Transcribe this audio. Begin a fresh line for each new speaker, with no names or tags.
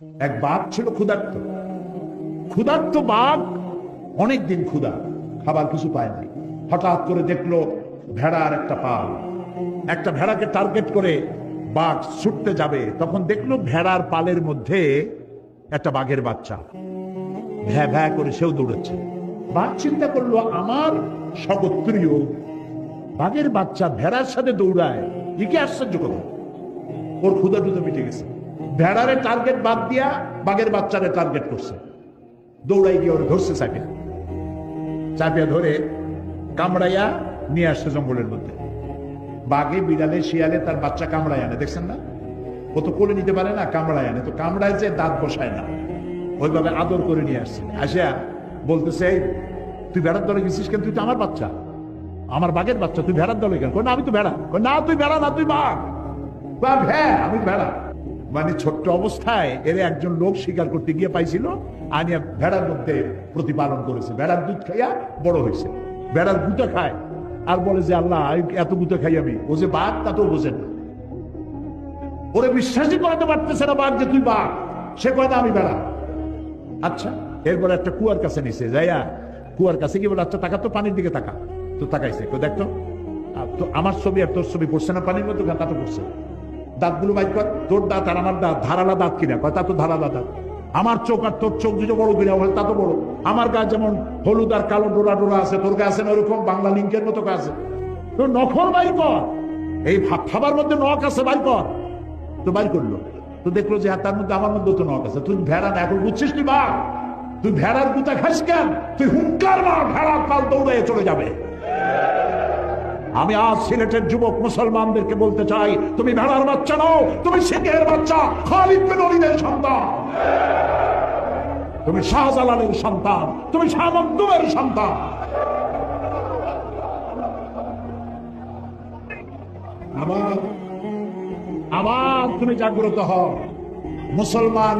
এক বাঘ ছিল ক্ষুধার্ত। ক্ষুধার্ত বাঘ অনেকদিন ক্ষুধা, খাবার কিছু পায় নাই। হঠাৎ করে দেখলো ভেড়ার একটা পাল, একটা ভেড়াকে টার্গেট করে বাঘ ছুটতে যাবে, তখন দেখলো ভেড়ার পালের মধ্যে একটা বাঘের বাচ্চা ভ্যা ভ্যা করে সেও দৌড়াচ্ছে। বাঘ চিন্তা করলো, আমার স্বগোত্রীয় বাঘের বাচ্চা ভেড়ার সাথে দৌড়ায়, একে আশ্চর্য কথা। ওর ক্ষুধা টুধা মিটে গেছে, ভেড়ারে টার্গেট বাদ দিয়া বাঘের বাচ্চারে টার্গেট করছে। দৌড়াই গিয়ে ওর ধরছে, চাপিয়া চাপিয়া ধরে কামড়াইয়া নিয়ে আসছে জঙ্গলের মধ্যে। বাঘে বিড়ালে শিয়ালে তার বাচ্চা কামড়ায় আনে, দেখছেন না? ও তো কোলে নিতে পারে না, কামড়ায় আনে। তো কামড়ায় যে দাঁত বসায় না, ওইভাবে আদর করে নিয়ে আসছে। আসিয়া বলতেছে, তুই ভেড়ার দলে গেছিস কেন? তুই তো আমার বাচ্চা, আমার বাঘের বাচ্চা, তুই ভেড়ার দলে কেন? না আমি তো ভেড়া। না তুই ভেড়া না, তুই বাঘ। হ্যাঁ আমি ভেড়া। মানে ছোট্ট অবস্থায় এর একজন লোক শিকার করতে গিয়ে পাইছিল, আনিয়া ভেড়ার মধ্যে প্রতিপালন করেছে। ভেড়ার দুধ খাইয়া বড় হয়েছে। ভেড়ার গুঁতা খায় আর বলে যে আল্লাহ এত গুঁতা খাই আমি। ও যে বাঘ তা তো বোঝে না, ওরে বিশ্বাসই করাতে পারতেছে না বাঘ যে তুই বাঘ। সে কয় না আমি ভেড়া। আচ্ছা, এরপর একটা কুয়ার কাছে নিছে, যাইয়া কুয়ার কাছে কি বলে, আচ্ছা টাকা তো পানির দিকে তাকা। তো তাকাইছে, কেউ দেখতো তো আমার ছবি আর তোর ছবি পড়ছে না পানির মধ্যে? তা তো পড়ছে। দাঁতগুলো বাইর কর, তোর দাঁত আর আমার দাঁত ধারালা দাঁত কিনা? তা তো ধারালা দাঁত। আমার চোখ আর তোর চোখ দুটো বড় কিনা? তা তো বড়। আমার গাছ যেমন হলুদ আর কালো ডোরা ডোরা আছে, তোর গাছে না ওরকম বাংলা লিঙ্কের মতো আছে। তোর নখর বাইর কর, এই খাবার মধ্যে নখ আছে, বাইর কর। তো বাইর করলো, তো দেখলো যে তার মধ্যে আমার মধ্যে তো নখ আছে। তুই ভেড়া না, এখন বুঝছিস তুই বাঘ? তুই ভেড়ার গুতা খাস কেন? তুই হুঙ্কার মার, ভেড়ার পাল দৌড়ে চলে যাবে। আমি আজ সিলেটের যুবক মুসলমানদেরকে বলতে চাই, তুমি ভেড়ার বাচ্চা নও, তুমি সিংহের বাচ্চা, খালিদ বিন ওলীদের সন্তান, তুমি শাহজালালের সন্তান, তুমি শাহ মখদুমের সন্তান। আবার তুমি জাগ্রত হও মুসলমান।